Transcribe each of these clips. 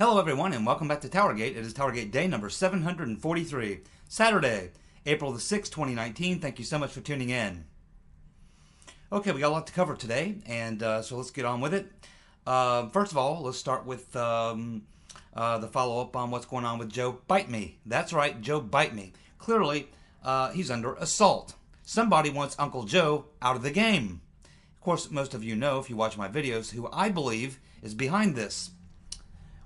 Hello everyone and welcome back to TowerGate. It is TowerGate day number 743, Saturday, April the 6th, 2019. Thank you so much for tuning in. Okay, we got a lot to cover today, and so let's get on with it. First of all, let's start with the follow-up on what's going on with Joe Bite Me. That's right, Joe Bite Me. Clearly, he's under assault. Somebody wants Uncle Joe out of the game. Of course, most of you know, if you watch my videos, who I believe is behind this.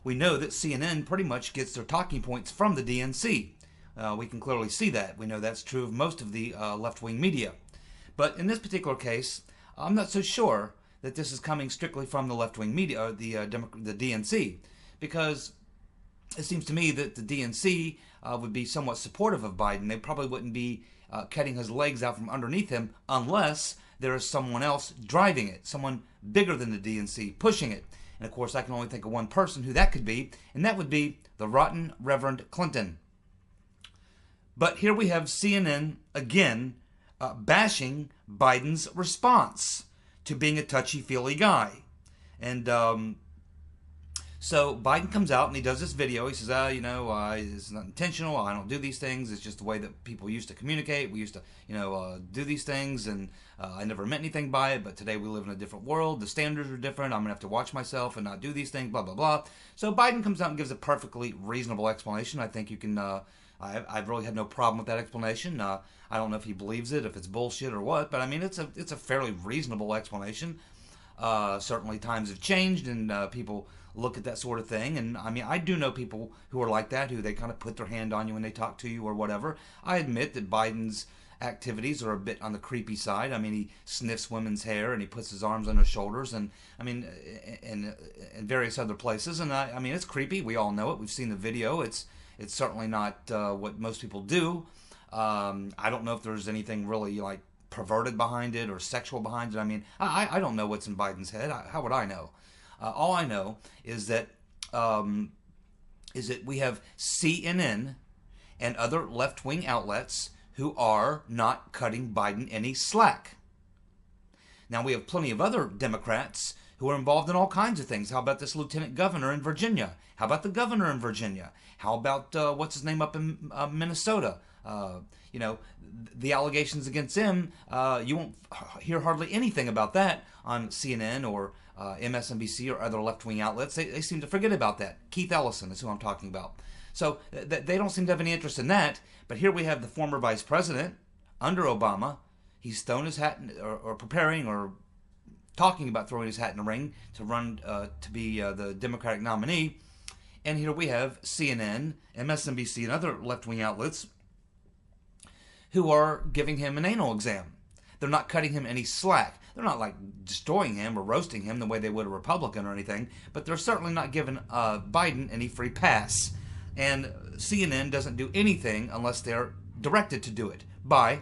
We know that CNN pretty much gets their talking points from the DNC. We can clearly see that. We know that's true of most of the left-wing media. But in this particular case, I'm not so sure that this is coming strictly from the left-wing media, or the DNC, because it seems to me that the DNC would be somewhat supportive of Biden. They probably wouldn't be cutting his legs out from underneath him unless there is someone else driving it, someone bigger than the DNC pushing it. And of course, I can only think of one person who that could be, and that would be the rotten Reverend Clinton. But here we have CNN again bashing Biden's response to being a touchy-feely guy. And so Biden comes out and he does this video. He says, it's not intentional. I don't do these things. It's just the way that people used to communicate. We used to, do these things, and I never meant anything by it. But today we live in a different world. The standards are different. I'm going to have to watch myself and not do these things, blah, blah, blah. So Biden comes out and gives a perfectly reasonable explanation. I think you can, I've really had no problem with that explanation. I don't know if he believes it, if it's bullshit or what, but I mean, it's a fairly reasonable explanation. Certainly times have changed, and people look at that sort of thing. And I mean, I do know people who are like that, who they kind of put their hand on you when they talk to you or whatever. I admit that Biden's activities are a bit on the creepy side. I mean, he sniffs women's hair and he puts his arms on their shoulders, and I mean, in various other places. And I mean, it's creepy. We all know it. We've seen the video. It's certainly not what most people do. I don't know if there's anything really like perverted behind it or sexual behind it. I mean, I don't know what's in Biden's head. How would I know? All I know is that we have CNN and other left-wing outlets who are not cutting Biden any slack. Now, we have plenty of other Democrats who are involved in all kinds of things. How about this lieutenant governor in Virginia? How about the governor in Virginia? How about, what's his name up in Minnesota? The allegations against him, you won't hear hardly anything about that on CNN or MSNBC or other left-wing outlets. They seem to forget about that. Keith Ellison is who I'm talking about. So they don't seem to have any interest in that. But here we have the former vice president under Obama. He's thrown his hat or preparing or talking about throwing his hat in the ring to run to be the Democratic nominee. And here we have CNN, MSNBC, and other left-wing outlets who are giving him an anal exam. They're not cutting him any slack. They're not like destroying him or roasting him the way they would a Republican or anything, but they're certainly not giving Biden any free pass. And CNN doesn't do anything unless they're directed to do it by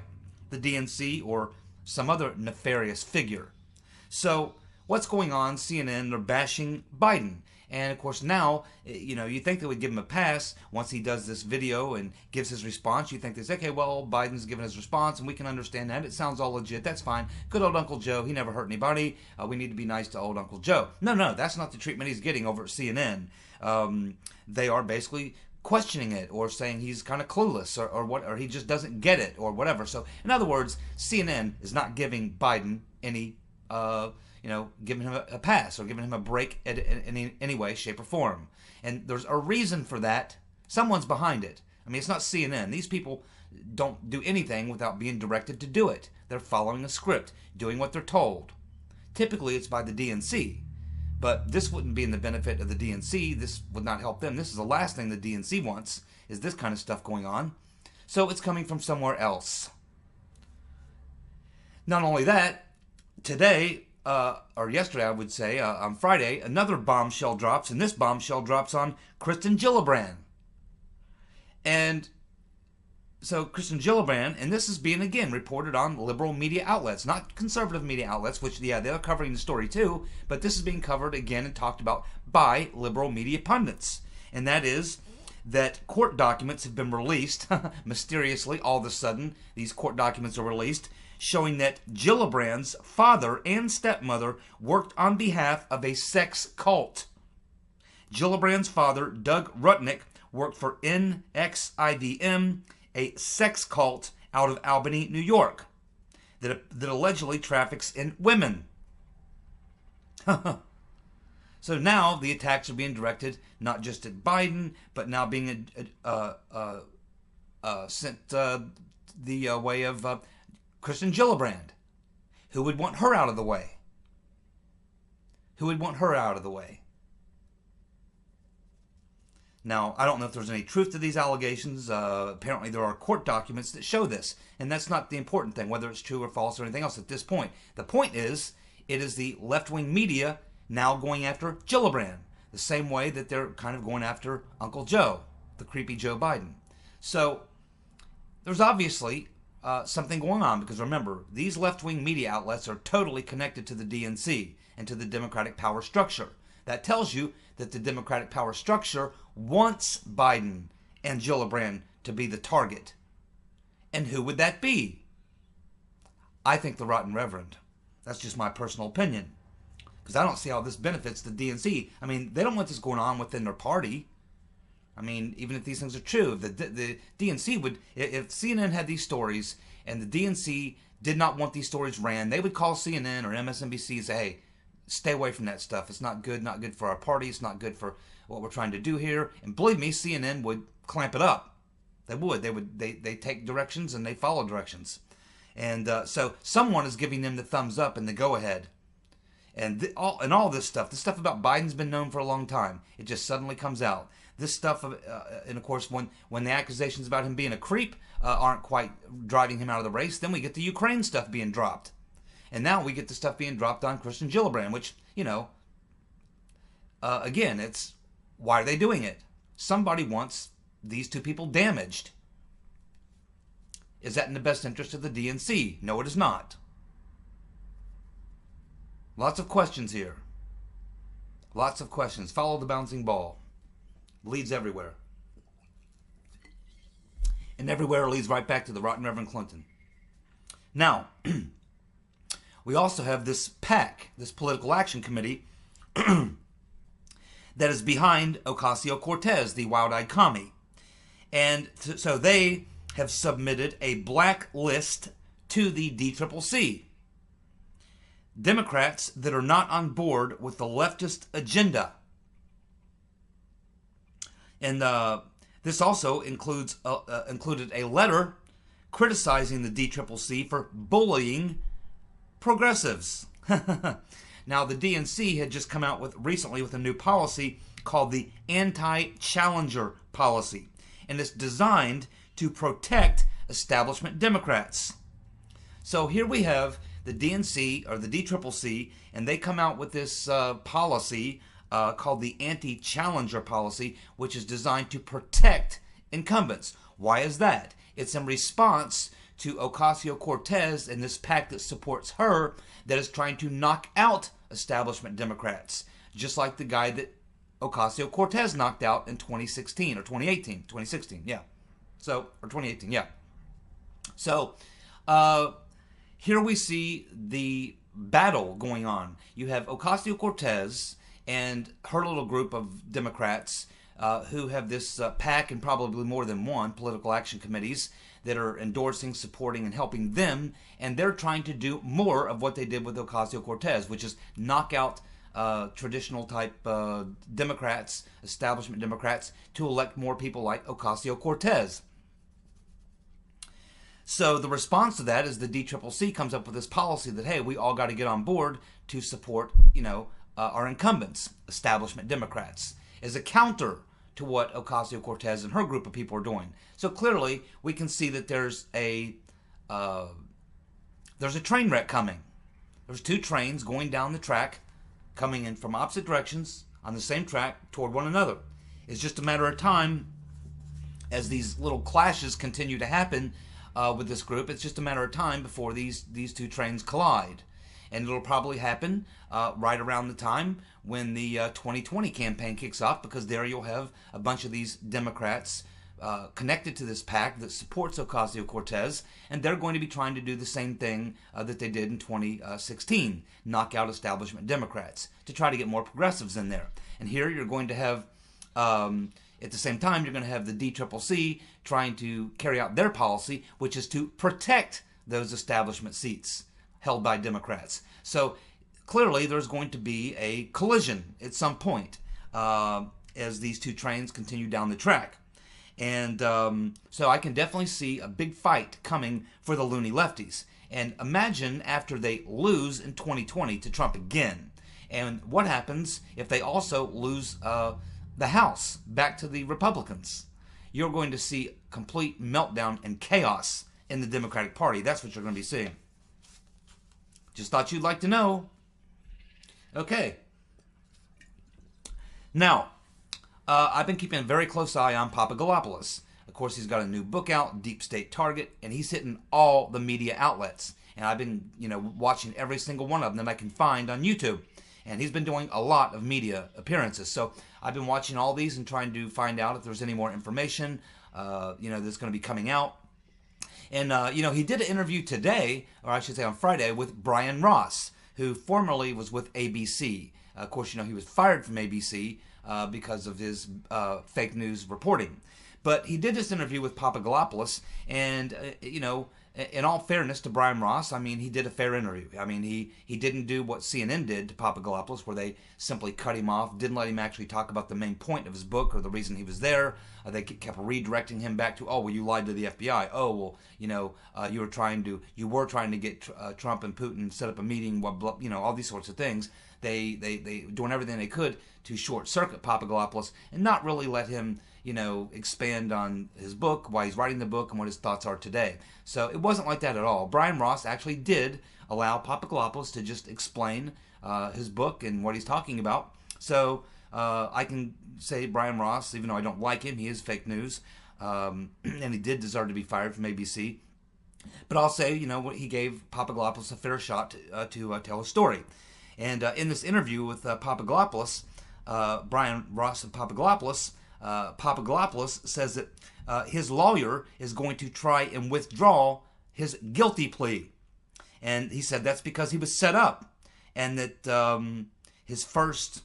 the DNC or some other nefarious figure. So what's going on? CNN, they're bashing Biden. And, of course, now, you think they would give him a pass once he does this video and gives his response. You think they say, okay, well, Biden's given his response, and we can understand that. It sounds all legit. That's fine. Good old Uncle Joe. He never hurt anybody. We need to be nice to old Uncle Joe. No, that's not the treatment he's getting over at CNN. They are basically questioning it or saying he's kind of clueless or he just doesn't get it or whatever. So, in other words, CNN is not giving Biden any giving him a pass or giving him a break in any way, shape, or form. And there's a reason for that. Someone's behind it. I mean, it's not CNN. These people don't do anything without being directed to do it. They're following a script, doing what they're told. Typically, it's by the DNC. But this wouldn't be in the benefit of the DNC. This would not help them. This is the last thing the DNC wants, is this kind of stuff going on. So it's coming from somewhere else. Not only that, today, or yesterday, I would say, on Friday, another bombshell drops, and this bombshell drops on Kristen Gillibrand. And so Kristen Gillibrand, and this is being, again, reported on liberal media outlets, not conservative media outlets, which, yeah, they're covering the story too, but this is being covered again and talked about by liberal media pundits. And that is that court documents have been released, mysteriously, all of a sudden, these court documents are released, showing that Gillibrand's father and stepmother worked on behalf of a sex cult. Gillibrand's father, Doug Rutnick, worked for NXIVM, a sex cult out of Albany, New York, that allegedly traffics in women. So now the attacks are being directed not just at Biden, but now being sent the way of Kristen Gillibrand. Who would want her out of the way? Who would want her out of the way? Now, I don't know if there's any truth to these allegations. Apparently there are court documents that show this. And that's not the important thing, whether it's true or false or anything else at this point. The point is, it is the left-wing media now going after Gillibrand, the same way that they're kind of going after Uncle Joe, the creepy Joe Biden. So there's obviously something going on, because remember, these left-wing media outlets are totally connected to the DNC and to the Democratic power structure. That tells you that the Democratic power structure wants Biden and Gillibrand to be the target. And who would that be? I think the Rotten Reverend. That's just my personal opinion. Because I don't see how this benefits the DNC. I mean, they don't want this going on within their party. I mean, even if these things are true, the DNC would, if CNN had these stories and the DNC did not want these stories ran, they would call CNN or MSNBC and say, hey, stay away from that stuff. It's not good for our party. It's not good for what we're trying to do here. And believe me, CNN would clamp it up. They would. They take directions and they follow directions. And so someone is giving them the thumbs up and the go-ahead. And all this stuff, the stuff about Biden's been known for a long time. It just suddenly comes out. This stuff, and of course, when the accusations about him being a creep aren't quite driving him out of the race, then we get the Ukraine stuff being dropped. And now we get the stuff being dropped on Kristen Gillibrand, which, you know, again, it's, why are they doing it? Somebody wants these two people damaged. Is that in the best interest of the DNC? No, it is not. Lots of questions here. Lots of questions. Follow the bouncing ball. Leads everywhere. And everywhere leads right back to the Rotten Reverend Clinton. Now, we also have this PAC, this Political Action Committee, that is behind Ocasio-Cortez, the wild-eyed commie. And so they have submitted a black list to the DCCC. Democrats that are not on board with the leftist agenda. And this also included a letter criticizing the DCCC for bullying progressives. Now, the DNC had just come out recently with a new policy called the anti-challenger policy. And it's designed to protect establishment Democrats. So here we have the DNC, or the DCCC, and they come out with this policy called the anti-challenger policy, which is designed to protect incumbents. Why is that? It's in response to Ocasio-Cortez and this PAC that supports her that is trying to knock out establishment Democrats, just like the guy that Ocasio-Cortez knocked out in 2016 or 2018, 2016, yeah. So, or 2018, yeah. So, here we see the battle going on. You have Ocasio-Cortez and her little group of Democrats who have this PAC and probably more than one political action committees that are endorsing, supporting, and helping them, and they're trying to do more of what they did with Ocasio-Cortez, which is knock out traditional type Democrats, establishment Democrats, to elect more people like Ocasio-Cortez. So the response to that is the DCCC comes up with this policy that, hey, we all got to get on board to support, you know, our incumbents, establishment Democrats, as a counter to what Ocasio-Cortez and her group of people are doing. So clearly, we can see that there's a train wreck coming. There's two trains going down the track, coming in from opposite directions on the same track toward one another. It's just a matter of time as these little clashes continue to happen with this group. It's just a matter of time before these two trains collide. And it'll probably happen right around the time when the 2020 campaign kicks off, because there you'll have a bunch of these Democrats connected to this pact that supports Ocasio-Cortez, and they're going to be trying to do the same thing that they did in 2016, knock out establishment Democrats to try to get more progressives in there. And here you're going to have, at the same time, you're going to have the DCCC trying to carry out their policy, which is to protect those establishment seats held by Democrats. So clearly there's going to be a collision at some point as these two trains continue down the track. And so I can definitely see a big fight coming for the loony lefties. And imagine after they lose in 2020 to Trump again. And what happens if they also lose the House back to the Republicans? You're going to see complete meltdown and chaos in the Democratic Party. That's what you're going to be seeing. Just thought you'd like to know. Okay. Now, I've been keeping a very close eye on Papa Galopoulos. Of course, he's got a new book out, Deep State Target, and he's hitting all the media outlets. And I've been, watching every single one of them that I can find on YouTube. And he's been doing a lot of media appearances. So I've been watching all these and trying to find out if there's any more information, that's going to be coming out. And, he did an interview today, or I should say on Friday, with Brian Ross, who formerly was with ABC. Of course, he was fired from ABC because of his fake news reporting. But he did this interview with Papa Galopoulos, and, in all fairness to Brian Ross, he did a fair interview. He didn't do what CNN did to Papa Galopoulos, where they simply cut him off, didn't let him actually talk about the main point of his book or the reason he was there. They kept redirecting him back to, oh, well, you lied to the FBI. Oh, well, you were trying to get Trump and Putin set up a meeting, all these sorts of things. They doing everything they could to short circuit Papa Galopoulos and not really let him, expand on his book, why he's writing the book, and what his thoughts are today. So it wasn't like that at all. Brian Ross actually did allow Papa Galopoulos to just explain his book and what he's talking about. So I can say Brian Ross, even though I don't like him, he is fake news, and he did deserve to be fired from ABC. But I'll say, he gave Papa Galopoulos a fair shot to tell a story. And in this interview with Papa Galopoulos, Brian Ross and Papa Galopoulos says that his lawyer is going to try and withdraw his guilty plea. And he said that's because he was set up, and that his first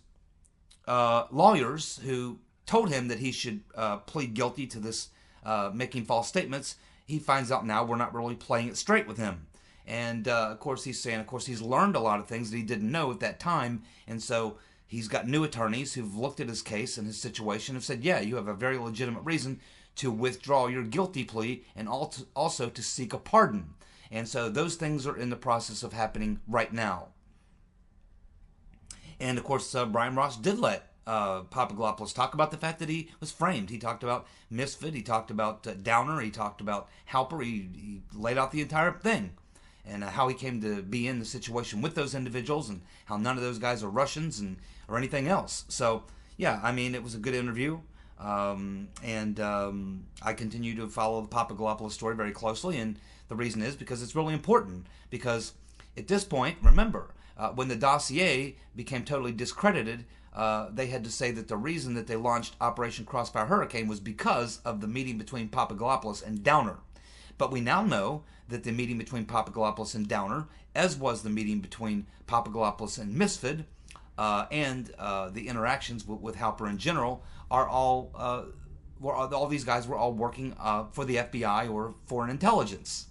lawyers who told him that he should plead guilty to this making false statements, he finds out now we're not really playing it straight with him. And of course he's saying, he's learned a lot of things that he didn't know at that time, and so he's got new attorneys who've looked at his case and his situation and have said, yeah, you have a very legitimate reason to withdraw your guilty plea and also to seek a pardon. And so those things are in the process of happening right now. And of course, Brian Ross did let Papa Galopoulos talk about the fact that he was framed. He talked about Mifsud, he talked about Downer, he talked about Halper, he laid out the entire thing. And how he came to be in the situation with those individuals, and how none of those guys are Russians or anything else. So, yeah, it was a good interview. And I continue to follow the Papa Galopoulos story very closely. And the reason is because it's really important. Because at this point, remember, when the dossier became totally discredited, they had to say that the reason that they launched Operation Crossfire Hurricane was because of the meeting between Papa Galopoulos and Downer. But we now know that the meeting between Papa Galopoulos and Downer, as was the meeting between Papa Galopoulos and Mifsud, and the interactions with Halper in general, are all these guys were all working for the FBI or foreign intelligence.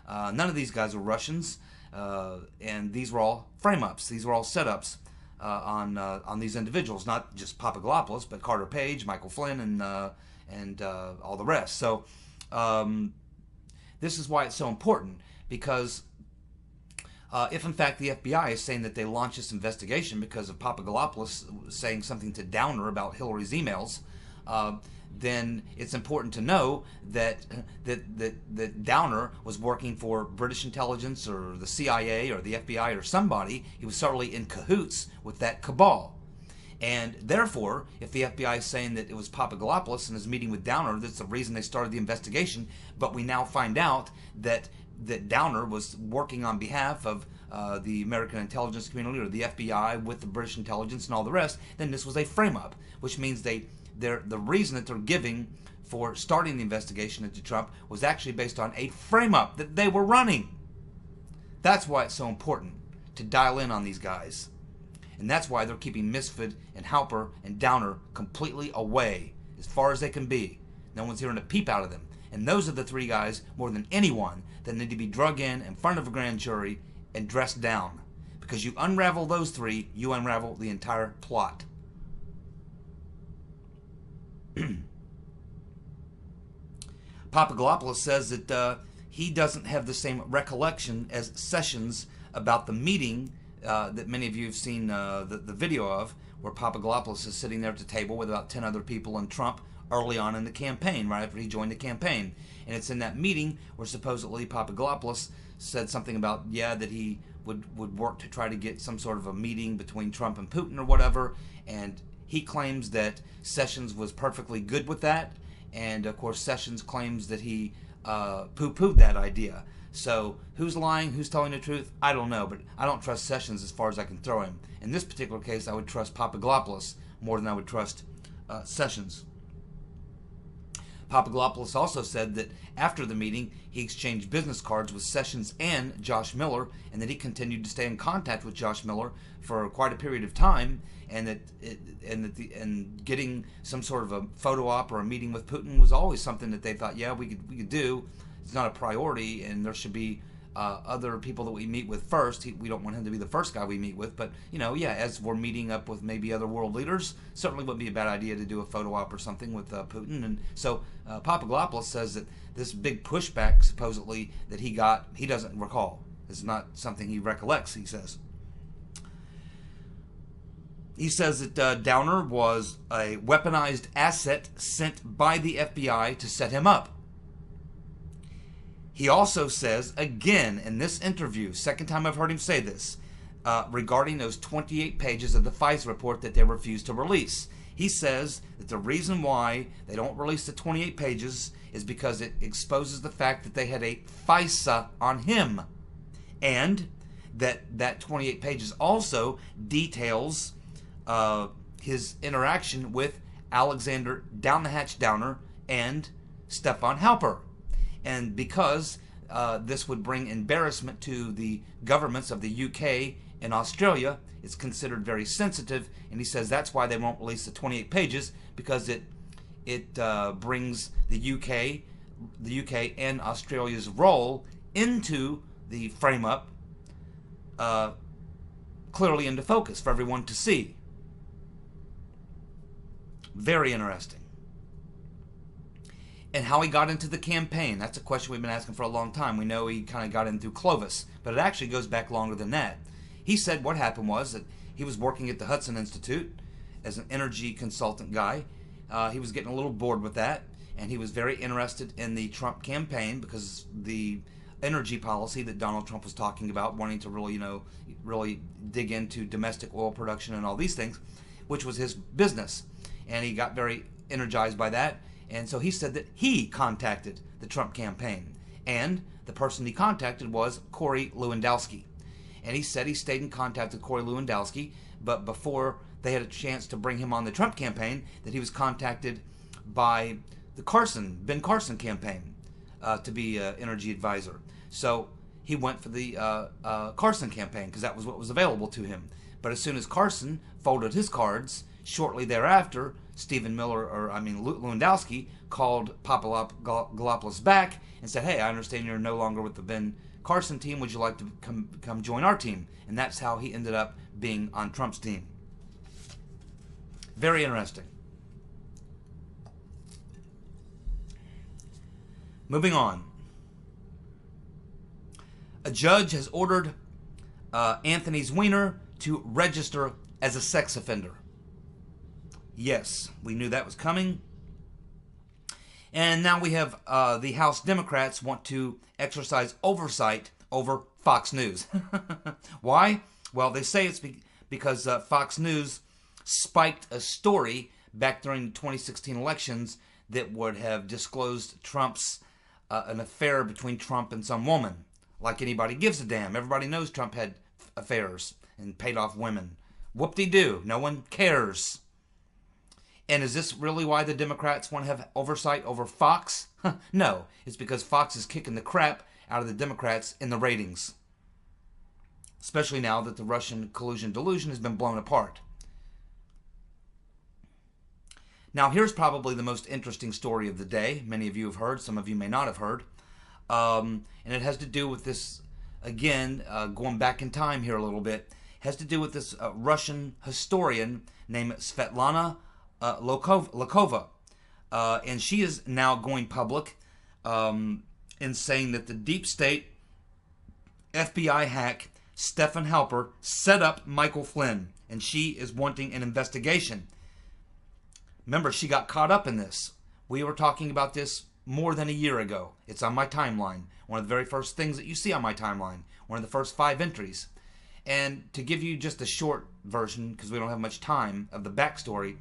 None of these guys were Russians, and these were all frame-ups. These were all setups on these individuals, not just Papa Galopoulos, but Carter Page, Michael Flynn, and all the rest. So this is why it's so important, because if in fact the FBI is saying that they launched this investigation because of Papa Galopoulos saying something to Downer about Hillary's emails, then it's important to know that Downer was working for British intelligence or the CIA or the FBI or somebody. He was certainly in cahoots with that cabal. And therefore, if the FBI is saying that it was Papa Galopoulos and his meeting with Downer, that's the reason they started the investigation, but we now find out that Downer was working on behalf of the American intelligence community or the FBI with the British intelligence and all the rest, then this was a frame-up, which means they the reason that they're giving for starting the investigation into Trump was actually based on a frame-up that they were running. That's why it's so important to dial in on these guys. And that's why they're keeping Mifsud and Halper and Downer completely away as far as they can be. No one's hearing a peep out of them. And those are the three guys, more than anyone, that need to be drug in front of a grand jury and dressed down. Because you unravel those three, you unravel the entire plot. Papa Galopoulos says that he doesn't have the same recollection as Sessions about the meeting that many of you have seen the video of, where Papa Galopoulos is sitting there at the table with about 10 other people and Trump early on in the campaign, right after he joined the campaign. And it's in that meeting where supposedly Papa Galopoulos said something about, yeah, that he would work to try to get some sort of a meeting between Trump and Putin or whatever. And he claims that Sessions was perfectly good with that. And, of course, Sessions claims that he poo-pooed that idea. So who's lying, who's telling the truth, I don't know. But I don't trust Sessions as far as I can throw him. In this particular case, I would trust Papa Galopoulos more than I would trust Sessions. Papa Galopoulos also said that after the meeting, he exchanged business cards with Sessions and Josh Miller, and that he continued to stay in contact with Josh Miller for quite a period of time, and that getting some sort of a photo op or a meeting with Putin was always something that they thought, yeah, we could do. It's not a priority, and there should be other people that we meet with first. We don't want him to be the first guy we meet with, but, yeah, as we're meeting up with maybe other world leaders, certainly wouldn't be a bad idea to do a photo op or something with Putin. And so Papa Galopoulos says that this big pushback, supposedly, that he got, he doesn't recall. It's not something he recollects, he says. He says that Downer was a weaponized asset sent by the FBI to set him up. He also says, again, in this interview, second time I've heard him say this, regarding those 28 pages of the FISA report that they refused to release. He says that the reason why they don't release the 28 pages is because it exposes the fact that they had a FISA on him. And that 28 pages also details his interaction with Alexander Down the Hatch Downer and Stefan Halper. And because this would bring embarrassment to the governments of the UK and Australia, it's considered very sensitive. And he says that's why they won't release the 28 pages, because it brings the UK and Australia's role into the frame-up clearly into focus for everyone to see. Very interesting. And how he got into the campaign, that's a question we've been asking for a long time. We know he kind of got in through Clovis, but it actually goes back longer than that. He said what happened was that he was working at the Hudson Institute as an energy consultant guy. He was getting a little bored with that, and he was very interested in the Trump campaign because the energy policy that Donald Trump was talking about, wanting to really, really dig into domestic oil production and all these things, which was his business. And he got very energized by that. And so he said that he contacted the Trump campaign. And the person he contacted was Corey Lewandowski. And he said he stayed in contact with Corey Lewandowski, but before they had a chance to bring him on the Trump campaign, that he was contacted by the Ben Carson campaign to be an energy advisor. So he went for the Carson campaign because that was what was available to him. But as soon as Carson folded his cards, shortly thereafter, Lewandowski called Papa Galopoulos back and said, hey, I understand you're no longer with the Ben Carson team. Would you like to come join our team? And that's how he ended up being on Trump's team. Very interesting. Moving on. A judge has ordered Anthony Weiner to register as a sex offender. Yes, we knew that was coming. And now we have the House Democrats want to exercise oversight over Fox News. Why? Well, they say it's because Fox News spiked a story back during the 2016 elections that would have disclosed an affair between Trump and some woman. Like anybody gives a damn. Everybody knows Trump had affairs and paid off women. Whoop-de-doo. No one cares. And is this really why the Democrats want to have oversight over Fox? No, it's because Fox is kicking the crap out of the Democrats in the ratings. Especially now that the Russian collusion delusion has been blown apart. Now, here's probably the most interesting story of the day. Many of you have heard, some of you may not have heard. And it has to do with this, again, going back in time here a little bit, has to do with this Russian historian named Svetlana Lokova. And she is now going public in saying that the deep state FBI hack Stefan Halper set up Michael Flynn, and she is wanting an investigation. Remember, she got caught up in this. We were talking about this more than a year ago. It's on my timeline. One of the very first things that you see on my timeline. One of the first 5 entries. And to give you just a short version, because we don't have much time, of the backstory,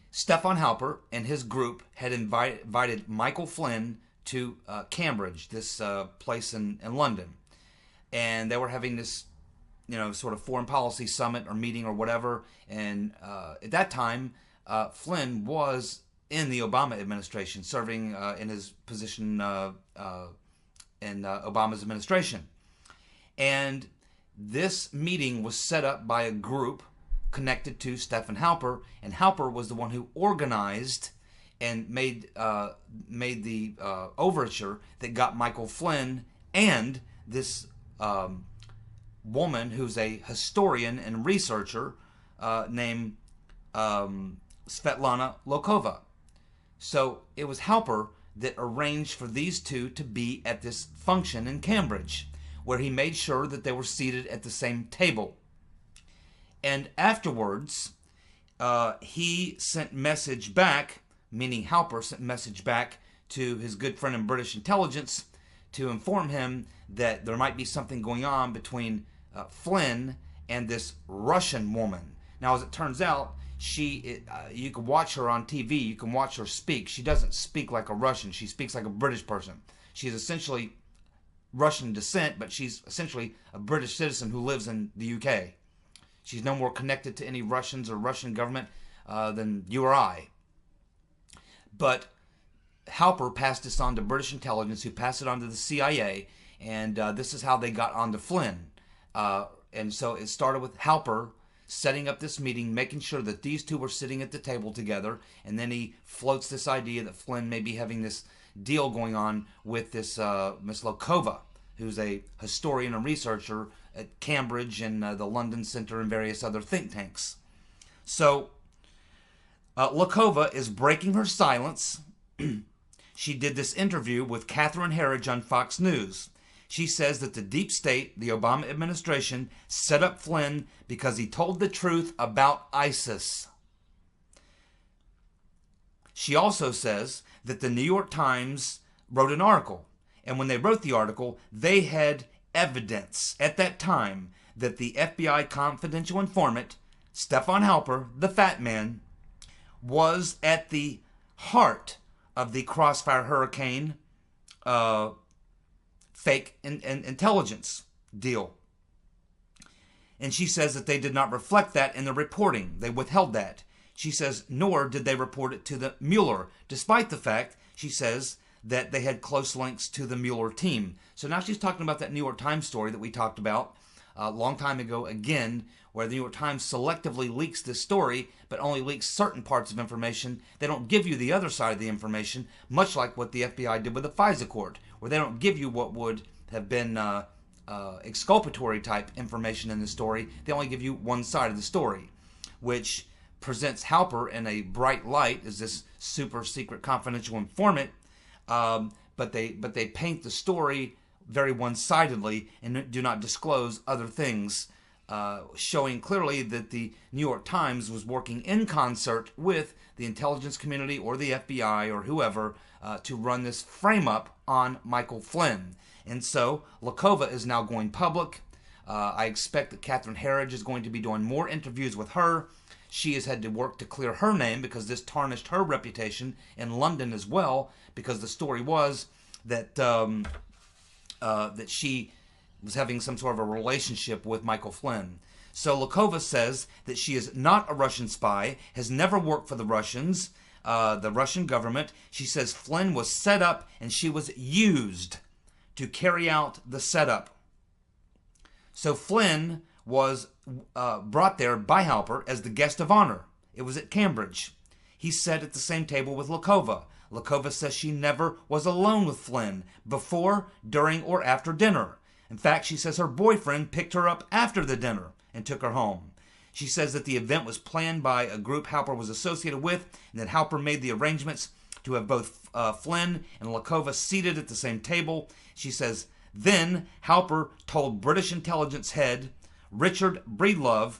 Stefan Halper and his group had invited Michael Flynn to Cambridge, this place in London. And they were having this, sort of foreign policy summit or meeting or whatever. And at that time, Flynn was in the Obama administration, serving in his position in Obama's administration. And this meeting was set up by a group connected to Stefan Halper, and Halper was the one who organized and made the overture that got Michael Flynn and this woman who's a historian and researcher named Svetlana Lokova. So it was Halper that arranged for these two to be at this function in Cambridge, where he made sure that they were seated at the same table. And afterwards, he sent message back, meaning Halper sent message back to his good friend in British intelligence to inform him that there might be something going on between Flynn and this Russian woman. Now, as it turns out, you can watch her on TV, you can watch her speak. She doesn't speak like a Russian, she speaks like a British person. She's essentially Russian descent, but she's essentially a British citizen who lives in the UK. She's no more connected to any Russians or Russian government than you or I. But Halper passed this on to British intelligence, who passed it on to the CIA, and this is how they got onto Flynn. And so it started with Halper setting up this meeting, making sure that these two were sitting at the table together, and then he floats this idea that Flynn may be having this deal going on with this Miss Lokova, who's a historian and researcher at Cambridge and the London Center and various other think tanks. So Lokova is breaking her silence. She did this interview with Catherine Herridge on Fox News. She says that the deep state, the Obama administration, set up Flynn because he told the truth about ISIS. She also says that the New York Times wrote an article, and when they wrote the article, they had evidence at that time that the FBI confidential informant, Stefan Halper, the fat man, was at the heart of the Crossfire Hurricane fake intelligence deal. And she says that they did not reflect that in the reporting. They withheld that. She says, nor did they report it to the Mueller, despite the fact, she says, that they had close links to the Mueller team. So now she's talking about that New York Times story that we talked about a long time ago, again, where the New York Times selectively leaks this story, but only leaks certain parts of information. They don't give you the other side of the information, much like what the FBI did with the FISA court, where they don't give you what would have been exculpatory type information in the story. They only give you one side of the story, which presents Halper in a bright light as this super secret confidential informant, but they paint the story very one-sidedly and do not disclose other things, showing clearly that the New York Times was working in concert with the intelligence community or the FBI or whoever to run this frame-up on Michael Flynn. And so Lokova is now going public. I expect that Catherine Herridge is going to be doing more interviews with her. She has had to work to clear her name because this tarnished her reputation in London as well, because the story was that that she was having some sort of a relationship with Michael Flynn. So Lakova says that she is not a Russian spy, has never worked for the Russians, the Russian government. She says Flynn was set up and she was used to carry out the setup. So Flynn was brought there by Halper as the guest of honor. It was at Cambridge. He sat at the same table with Lakova. Lakova says she never was alone with Flynn before, during, or after dinner. In fact, she says her boyfriend picked her up after the dinner and took her home. She says that the event was planned by a group Halper was associated with, and that Halper made the arrangements to have both Flynn and Lakova seated at the same table. She says, then Halper told British intelligence head Richard Breedlove,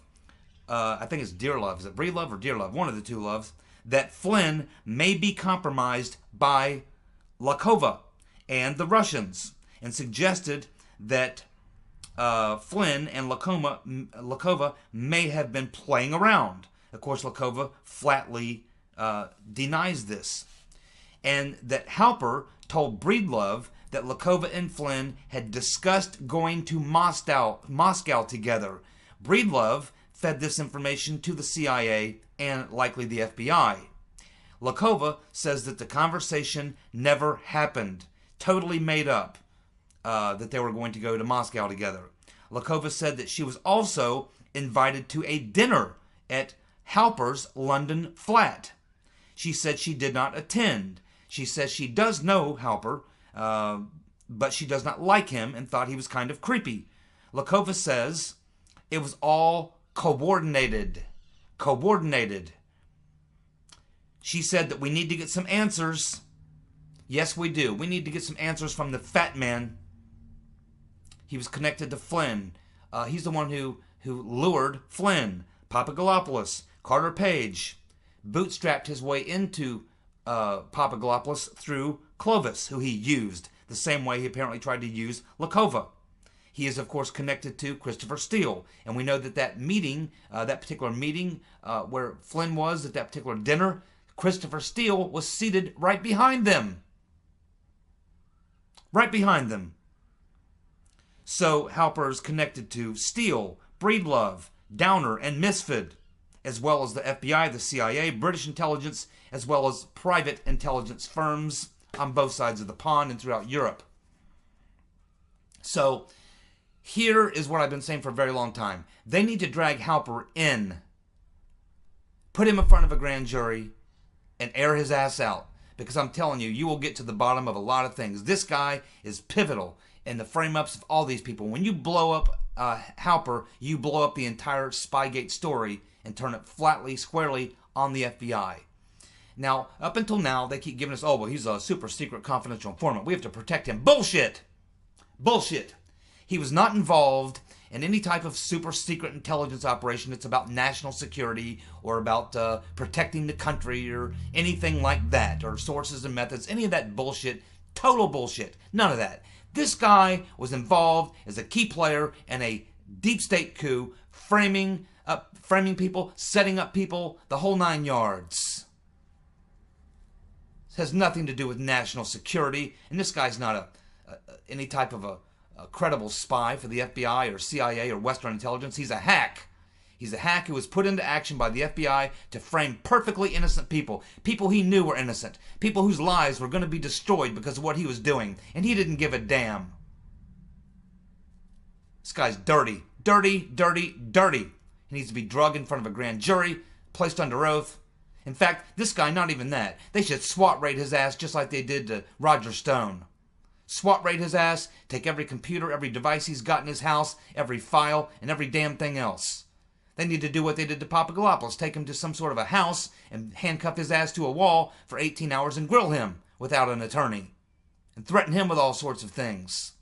I think it's Dearlove, is it Breedlove or Dearlove? One of the two loves, that Flynn may be compromised by Lakova and the Russians, and suggested that Flynn and Lakova may have been playing around. Of course, Lakova flatly denies this. And that Halper told Breedlove that Lakova and Flynn had discussed going to Moscow together. Breedlove fed this information to the CIA and likely the FBI. Lakova says that the conversation never happened, totally made up, that they were going to go to Moscow together. Lakova said that she was also invited to a dinner at Halper's London flat. She said she did not attend. She says she does know Halper, but she does not like him and thought he was kind of creepy. Lakova says it was all coordinated. She said that we need to get some answers. Yes, we do. We need to get some answers from the fat man. He was connected to Flynn. He's the one who lured Flynn, Papa Galopoulos, Carter Page, bootstrapped his way into Papa Galopoulos through Clovis, who he used the same way he apparently tried to use Lakova. He is, of course, connected to Christopher Steele. And we know that that meeting, that particular meeting where Flynn was at that particular dinner, Christopher Steele was seated right behind them. Right behind them. So Halper is connected to Steele, Breedlove, Downer, and Mifsud, as well as the FBI, the CIA, British intelligence, as well as private intelligence firms on both sides of the pond and throughout Europe. So here is what I've been saying for a very long time. They need to drag Halper in, put him in front of a grand jury, and air his ass out. Because I'm telling you, you will get to the bottom of a lot of things. This guy is pivotal in the frame-ups of all these people. When you blow up Halper, you blow up the entire Spygate story and turn it flatly, squarely on the FBI. Now, up until now, they keep giving us, oh, well, he's a super secret confidential informant. We have to protect him. Bullshit! Bullshit! He was not involved in any type of super secret intelligence operation that's about national security or about protecting the country or anything like that, or sources and methods, any of that bullshit. Total bullshit. None of that. This guy was involved as a key player in a deep state coup, framing people, setting up people, the whole 9 yards. This has nothing to do with national security, and this guy's not any type of a credible spy for the FBI or CIA or Western intelligence. He's a hack. He's a hack who was put into action by the FBI to frame perfectly innocent people. People he knew were innocent. People whose lives were going to be destroyed because of what he was doing. And he didn't give a damn. This guy's dirty. Dirty, dirty, dirty. He needs to be drugged in front of a grand jury, placed under oath. In fact, this guy, not even that. They should SWAT raid his ass just like they did to Roger Stone. SWAT raid his ass, take every computer, every device he's got in his house, every file, and every damn thing else. They need to do what they did to Papa Galopoulos, take him to some sort of a house and handcuff his ass to a wall for 18 hours and grill him without an attorney. And threaten him with all sorts of things.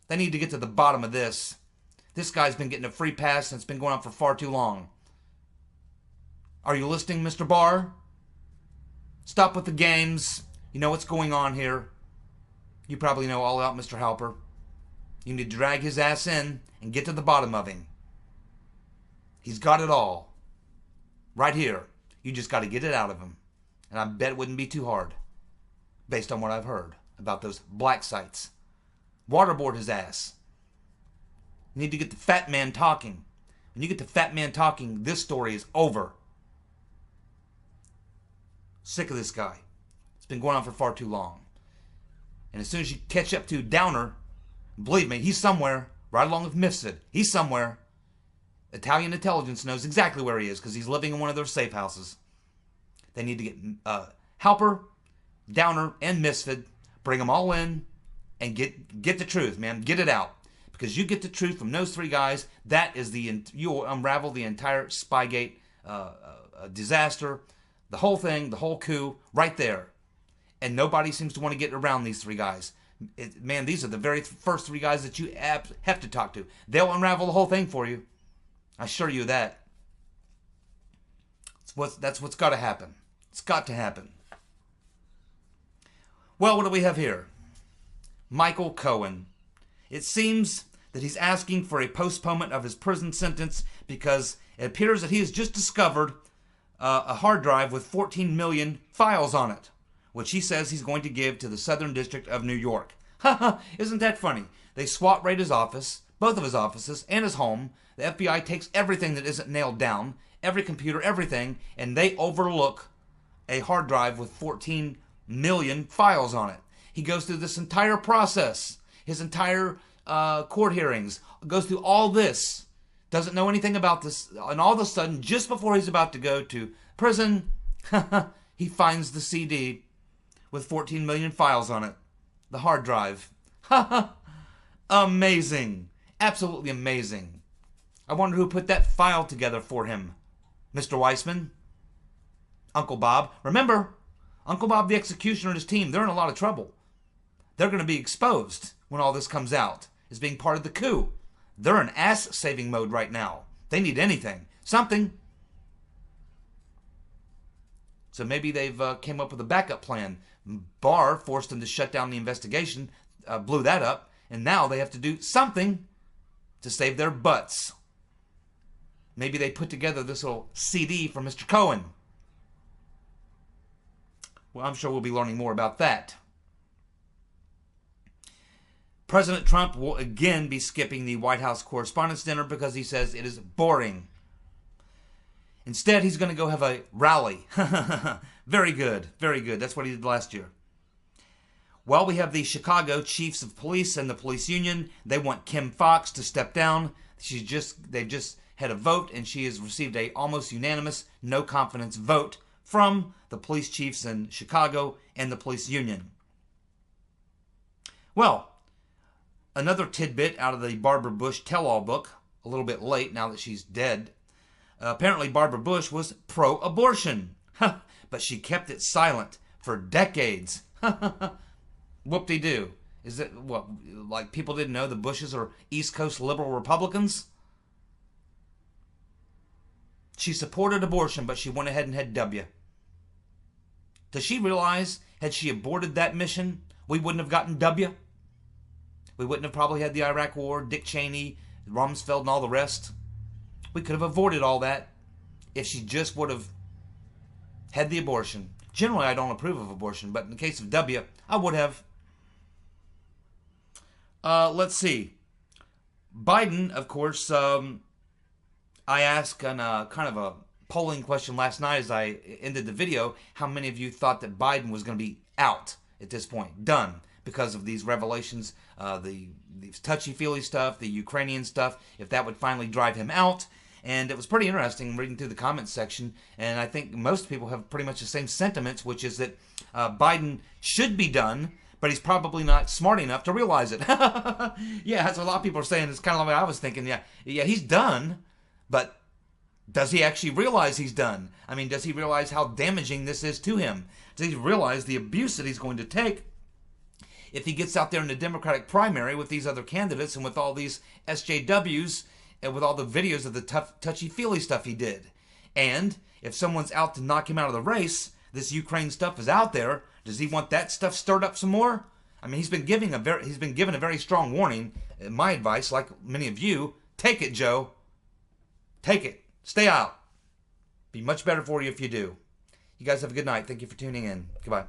They need to get to the bottom of this. This guy's been getting a free pass and it's been going on for far too long. Are you listening, Mr. Barr? Stop with the games. You know what's going on here. You probably know all about Mr. Halper. You need to drag his ass in and get to the bottom of him. He's got it all. Right here. You just got to get it out of him. And I bet it wouldn't be too hard. Based on what I've heard about those black sites. Waterboard his ass. You need to get the fat man talking. and you get the fat man talking, this story is over. Sick of this guy. It's been going on for far too long. And as soon as you catch up to Downer, believe me, he's somewhere, right along with Mifsud. He's somewhere. Italian intelligence knows exactly where he is because he's living in one of their safe houses. They need to get Halper, Downer, and Mifsud, bring them all in, and get the truth, man. Get it out. Because you get the truth from those three guys, that is you'll unravel the entire Spygate disaster, the whole thing, the whole coup, right there. And nobody seems to want to get around these three guys. Man, these are the very first three guys that you have to talk to. They'll unravel the whole thing for you. I assure you that. That's what's got to happen. It's got to happen. Well, what do we have here? Michael Cohen. It seems that he's asking for a postponement of his prison sentence because it appears that he has just discovered a hard drive with 14 million files on it, which he says he's going to give to the Southern District of New York. Haha, isn't that funny? They SWAT raid his office, both of his offices, and his home. The FBI takes everything that isn't nailed down, every computer, everything, and they overlook a hard drive with 14 million files on it. He goes through this entire process, his entire court hearings, goes through all this, doesn't know anything about this, and all of a sudden, just before he's about to go to prison, he finds the CD with 14 million files on it. The hard drive. Amazing. Absolutely amazing. I wonder who put that file together for him. Mr. Weissman? Uncle Bob? Remember, Uncle Bob the Executioner and his team, they're in a lot of trouble. They're going to be exposed when all this comes out as being part of the coup. They're in ass-saving mode right now. They need anything. Something. So maybe they've came up with a backup plan. Barr forced them to shut down the investigation, blew that up, and now they have to do something to save their butts. Maybe they put together this little CD for Mr. Cohen. Well, I'm sure we'll be learning more about that. President Trump will again be skipping the White House Correspondents' Dinner because he says it is boring. Instead, he's going to go have a rally. Very good, very good. That's what he did last year. Well, we have the Chicago Chiefs of Police and the police union. They want Kim Foxx to step down. They've just had a vote, and she has received a almost unanimous no confidence vote from the police chiefs in Chicago and the police union. Well, another tidbit out of the Barbara Bush tell-all book, a little bit late now that she's dead. Apparently Barbara Bush was pro-abortion, but she kept it silent for decades. Whoop-de-doo. Is it, what, like people didn't know the Bushes are East Coast liberal Republicans? She supported abortion, but she went ahead and had W. Does she realize, had she aborted that mission, we wouldn't have gotten W? We wouldn't have probably had the Iraq War, Dick Cheney, Rumsfeld, and all the rest. We could have avoided all that if she just would have had the abortion. Generally, I don't approve of abortion, but in the case of W, I would have. Let's see. Biden, of course, I asked on a kind of a polling question last night as I ended the video, how many of you thought that Biden was going to be out at this point, done, because of these revelations, the touchy-feely stuff, the Ukrainian stuff, if that would finally drive him out. And it was pretty interesting reading through the comments section, and I think most people have pretty much the same sentiments, which is that Biden should be done, but he's probably not smart enough to realize it. Yeah, that's what a lot of people are saying. It's kind of like what I was thinking. Yeah, he's done, but does he actually realize he's done? I mean, does he realize how damaging this is to him? Does he realize the abuse that he's going to take if he gets out there in the Democratic primary with these other candidates and with all these SJWs and with all the videos of the touchy-feely stuff he did? And if someone's out to knock him out of the race, this Ukraine stuff is out there, does he want that stuff stirred up some more? I mean, he's been given a very strong warning. My advice, like many of you, take it, Joe. Take it. Stay out. Be much better for you if you do. You guys have a good night. Thank you for tuning in. Goodbye.